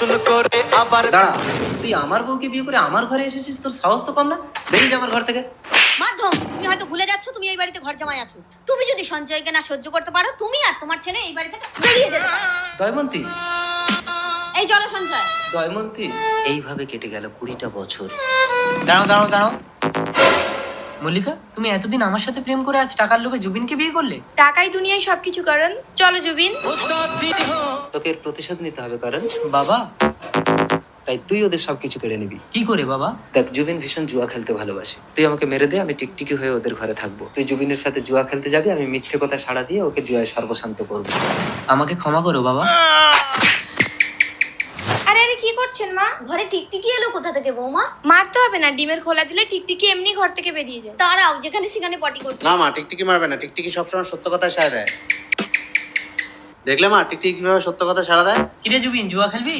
নতুন করে আবার দাঁড়া, তুই আমার বউকে বিয়ে করে আমার ঘরে এসেছিস? তোর সাহস তো কম না। বেরিয়ে যা আমার ঘর থেকে। মাধ্যম, তুমি হয়তো ভুলে যাচ্ছ তুমি এই বাড়িতে ঘর জামাই আছো। তুমি যদি সঞ্চয়কে না সহ্য করতে পারো, তুমি আর তোমার ছেলে এই বাড়ি থেকে বেরিয়ে যেতে পারো। দয়মন্তী, এই চলো সঞ্চয়। দয়মন্তী, এইভাবে কেটে গেল 20টা বছর। দাঁড়াও দাঁড়াও দাঁড়াও, মল্লিকা, তুমি এতদিন আমার সাথে প্রেম করে আজ টাকার লোভে জুবিনকে বিয়ে করলে? টাকাই দুনিয়ায় সবকিছু করেন। চলো জুবিন। তোকে এর প্রতিশোধ নিতে হবে, কারণ বাবা, তাই তুই ওদের সবকিছু কেড়ে নিবি। কি করে বাবা? দেখ, জুবিন ভীষণ জুয়া খেলতে ভালোবাসে। তুই আমাকে মেরে দে, আমি টিকটিকি হয়ে ওদের ঘরে থাকবো। তুই জুবিনের সাথে জুয়া খেলতে যাবি, আমি মিথ্যে কথা সাড়া দিয়ে ওকে জুয়ায় সর্বশান্ত করবো। আমাকে ক্ষমা করো বাবা। আরে আরে কি করছেন মা? ঘরে টিকটিকি এলো কোথা থেকে বৌমা? মারতে হবে না, ডিমের খোলা দিলে টিকটিকি এমনি ঘর থেকে বেরিয়ে যায়। তারাও যেখানে সেখানে পটি করছে। না মা, টিকটিকি মারবে না। টিকটিকি সবসময় সত্য কথা সাড়া দেয়। দেখলে মা, টিকটিকি কিভাবে সত্য কথা সাড়া দেয়? কিরে জুবিন, জুয়া খেলবি?